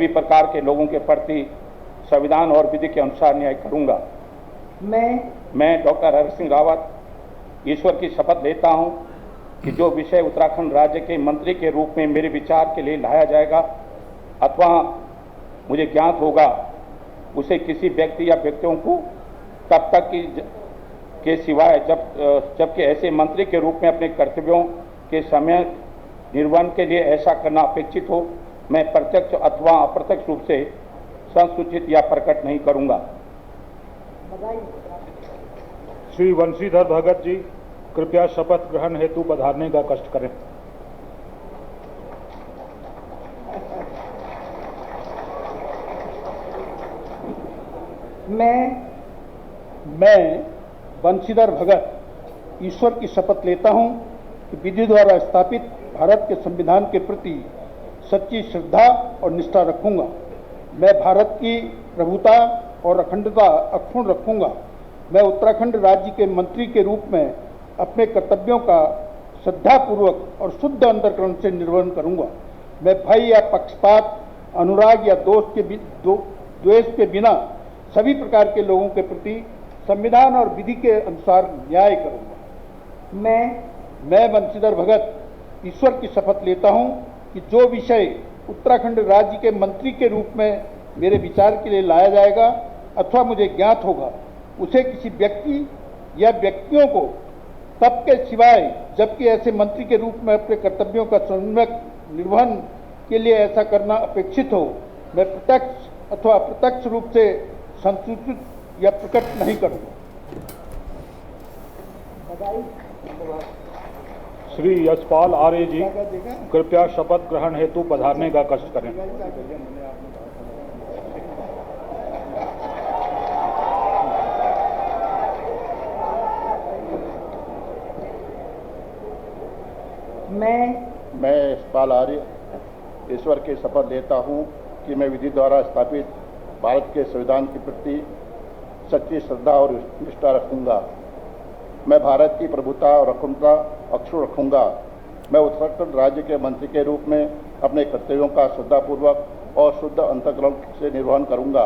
सभी प्रकार के लोगों के प्रति संविधान और विधि के अनुसार न्याय करूंगा। मैं डॉक्टर हरि सिंह रावत ईश्वर की शपथ लेता हूं कि जो विषय उत्तराखंड राज्य के मंत्री के रूप में मेरे विचार के लिए लाया जाएगा अथवा मुझे ज्ञात होगा, उसे किसी व्यक्ति या व्यक्तियों को तब तक के सिवाय जबकि ऐसे मंत्री के रूप में अपने कर्तव्यों के समय निर्वहन के लिए ऐसा करना अपेक्षित हो, मैं प्रत्यक्ष अथवा अप्रत्यक्ष रूप से संसूचित या प्रकट नहीं करूंगा। श्री वंशीधर भगत जी, कृपया शपथ ग्रहण हेतु पधारने का कष्ट करें। मैं वंशीधर भगत ईश्वर की शपथ लेता हूं कि विधि द्वारा स्थापित भारत के संविधान के प्रति सच्ची श्रद्धा और निष्ठा रखूंगा। मैं भारत की प्रभुता और अखंडता अक्षुण्ण रखूंगा। मैं उत्तराखंड राज्य के मंत्री के रूप में अपने कर्तव्यों का श्रद्धापूर्वक और शुद्ध अंतःकरण से निर्वहन करूंगा। मैं भय या पक्षपात, अनुराग या द्वेष के बिना सभी प्रकार के लोगों के प्रति संविधान और विधि के अनुसार न्याय करूंगा। मैं वंशीधर भगत ईश्वर की शपथ लेता हूं कि जो विषय उत्तराखंड राज्य के मंत्री के रूप में मेरे विचार के लिए लाया जाएगा अथवा मुझे ज्ञात होगा, उसे किसी व्यक्ति या व्यक्तियों को तब के सिवाय जबकि ऐसे मंत्री के रूप में अपने कर्तव्यों का सम्यक निर्वहन के लिए ऐसा करना अपेक्षित हो, मैं प्रत्यक्ष अथवा अप्रत्यक्ष रूप से संसूचित या प्रकट नहीं करूंगा। श्री यशपाल आर्य जी, कृपया शपथ ग्रहण हेतु पधारने का कष्ट करें। मैं यशपाल आर्य ईश्वर की शपथ लेता हूं कि मैं विधि द्वारा स्थापित भारत के संविधान के प्रति सच्ची श्रद्धा और निष्ठा रखूंगा। मैं भारत की प्रभुता और अखंडता अक्षुण्ण रखूंगा। मैं उत्तराखंड राज्य के मंत्री के रूप में अपने कर्तव्यों का श्रद्धापूर्वक और शुद्ध अंतःकरण से निर्वहन करूंगा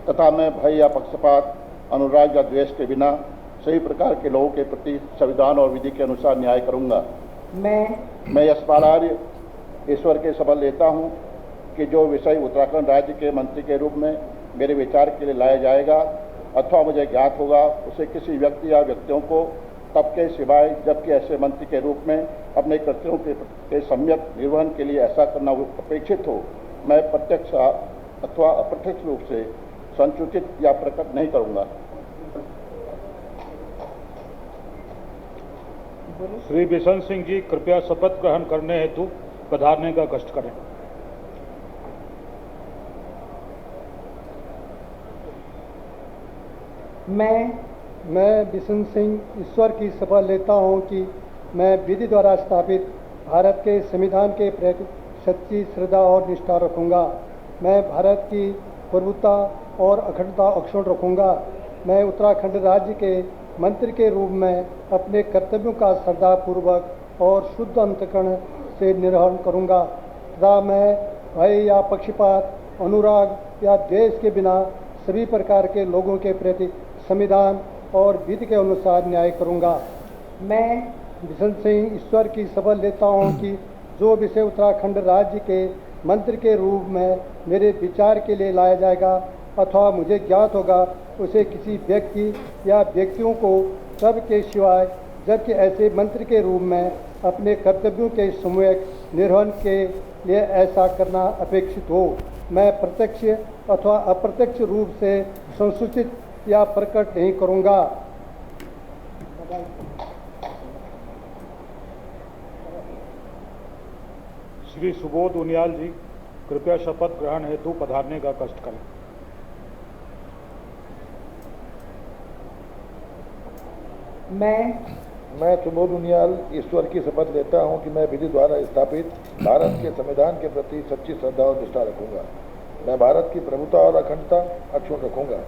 तथा मैं भय या पक्षपात, अनुराग या द्वेष के बिना सभी प्रकार के लोगों के प्रति संविधान और विधि के अनुसार न्याय करूंगा। मैं यशपाल आर्य ईश्वर के शपथ लेता हूं कि जो विषय उत्तराखंड राज्य के मंत्री के रूप में मेरे विचार के लिए लाया जाएगा अथवा मुझे ज्ञात होगा, उसे किसी व्यक्ति या व्यक्तियों को तब के सिवाय जबकि ऐसे मंत्री के रूप में अपने कर्तव्यों के सम्यक निर्वहन के लिए ऐसा करना अपेक्षित हो, मैं प्रत्यक्ष अथवा अप्रत्यक्ष रूप से संसूचित या प्रकट नहीं करूंगा। श्री बिशन सिंह जी, कृपया शपथ ग्रहण करने हेतु पधारने का कष्ट करें। मैं बिशन सिंह ईश्वर की शपथ लेता हूं कि मैं विधि द्वारा स्थापित भारत के संविधान के प्रति सच्ची श्रद्धा और निष्ठा रखूंगा। मैं भारत की प्रभुता और अखंडता अक्षुण्ण रखूंगा। मैं उत्तराखंड राज्य के मंत्री के रूप में अपने कर्तव्यों का श्रद्धापूर्वक और शुद्ध अंतःकरण से निर्वहन करूंगा तथा मैं भय या पक्षपात, अनुराग या द्वेष के बिना सभी प्रकार के लोगों के प्रति संविधान और विधि के अनुसार न्याय करूंगा। मैं बिशन सिंह ईश्वर की शपथ लेता हूं कि जो विषय उत्तराखंड राज्य के मंत्री के रूप में मेरे विचार के लिए लाया जाएगा अथवा मुझे ज्ञात होगा, उसे किसी व्यक्ति या व्यक्तियों को तब के सिवाय जबकि ऐसे मंत्री के रूप में अपने कर्तव्यों के सम्यक निर्वहन के लिए ऐसा करना अपेक्षित हो, मैं प्रत्यक्ष अथवा अप्रत्यक्ष रूप से संसूचित या प्रकट नहीं करूंगा। श्री सुबोध उनियाल जी, कृपया शपथ ग्रहण हेतु पधारने का कष्ट करें। मैं सुबोध उनियाल ईश्वर की शपथ लेता हूं कि मैं विधि द्वारा स्थापित भारत के संविधान के प्रति सच्ची श्रद्धा और निष्ठा रखूंगा। मैं भारत की प्रभुता और अखंडता अक्षुण्ण रखूंगा।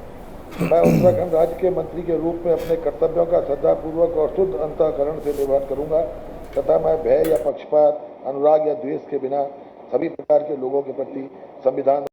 मैं उत्तराखंड राज्य के मंत्री के रूप में अपने कर्तव्यों का श्रद्धापूर्वक और शुद्ध अंतःकरण से निर्वहन करूंगा तथा मैं भय या पक्षपात, अनुराग या द्वेष के बिना सभी प्रकार के लोगों के प्रति संविधान